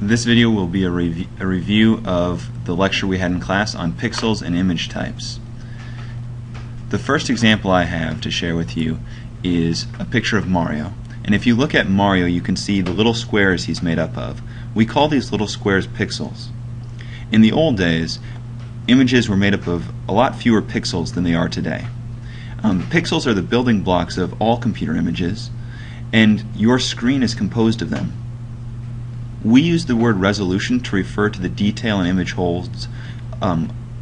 This video will be a review of the lecture we had in class on pixels and image types. The first example I have to share with you is a picture of Mario. And if you look at Mario, you can see the little squares he's made up of. We call these little squares pixels. In the old days, images were made up of a lot fewer pixels than they are today. Pixels are the building blocks of all computer images, and your screen is composed of them. We use the word resolution to refer to the detail an image holds,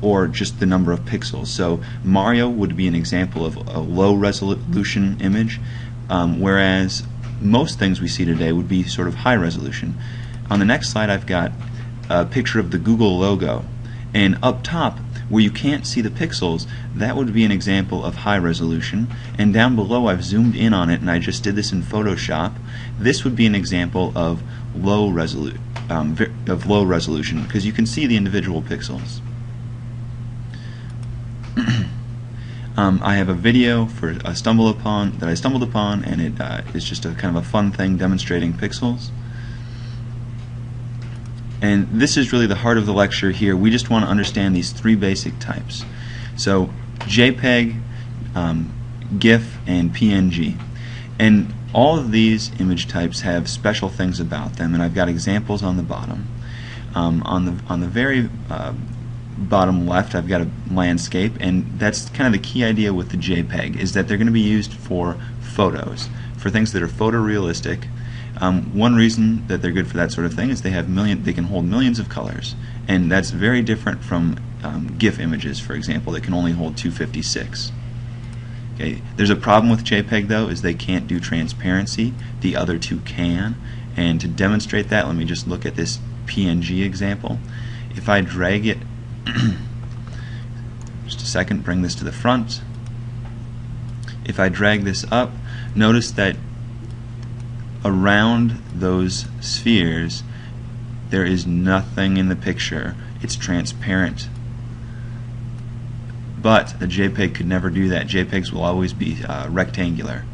or just the number of pixels. So Mario would be an example of a low resolution image, whereas most things we see today would be sort of high resolution. On the next slide I've got a picture of the Google logo, and up top where you can't see the pixels, that would be an example of high resolution, and down below I've zoomed in on it, and I just did this in Photoshop. This would be an example of low resolution because you can see the individual pixels. I have a video for that I stumbled upon, and it is just a kind of a fun thing demonstrating pixels. And this is really the heart of the lecture here. We just want to understand these three basic types. So JPEG, GIF, and PNG. And all of these image types have special things about them, and I've got examples on the bottom. On the very bottom left, I've got a landscape, and that's kind of the key idea with the JPEG, is that they're going to be used for photos, for things that are photorealistic. One reason that they're good for that sort of thing is they can hold millions of colors, and that's very different from GIF images, for example, that can only hold 256. Okay. There's a problem with JPEG though, is they can't do transparency. The other two can, and to demonstrate that, let me just look at this PNG example. If I drag it just a second, bring this to the front. If I drag this up, notice that around those spheres there is nothing in the picture. It's transparent. But a JPEG could never do that. JPEGs will always be rectangular.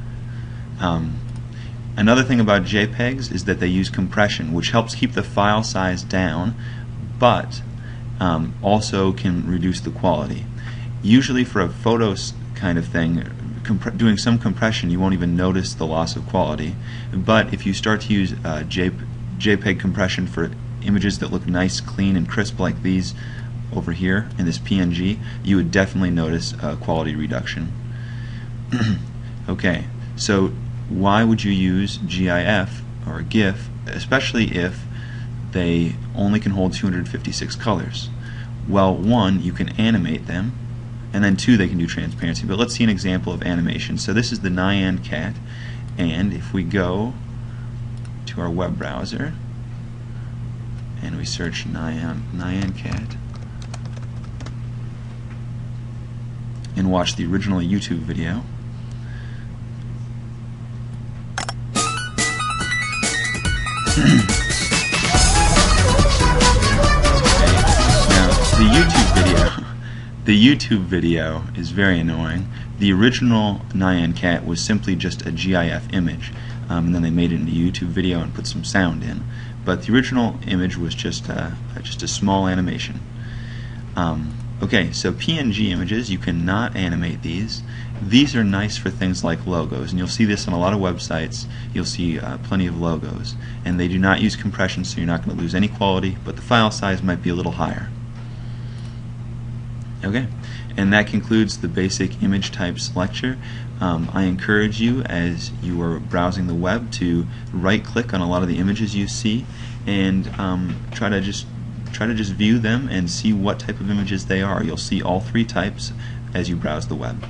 Another thing about JPEGs is that they use compression, which helps keep the file size down, but also can reduce the quality. Usually for a photos kind of thing, doing some compression, you won't even notice the loss of quality. But if you start to use JPEG compression for images that look nice, clean, and crisp like these over here in this PNG, you would definitely notice a quality reduction. Okay, so why would you use GIF or GIF, especially if they only can hold 256 colors? Well, one, you can animate them, and then two, they can do transparency. But let's see an example of animation. So this is the Nyan Cat, and if we go to our web browser and we search Nyan Cat and watch the original YouTube video, the YouTube video is very annoying. The original Nyan Cat was simply just a GIF image, and then they made it into a YouTube video and put some sound in. But the original image was just a small animation. Okay, so PNG images, you cannot animate these. These are nice for things like logos, and you'll see this on a lot of websites. You'll see plenty of logos, and they do not use compression, so you're not going to lose any quality, but the file size might be a little higher. Okay, and that concludes the basic image types lecture. I encourage you, as you are browsing the web, to right-click on a lot of the images you see and try to just view them and see what type of images they are. You'll see all three types as you browse the web.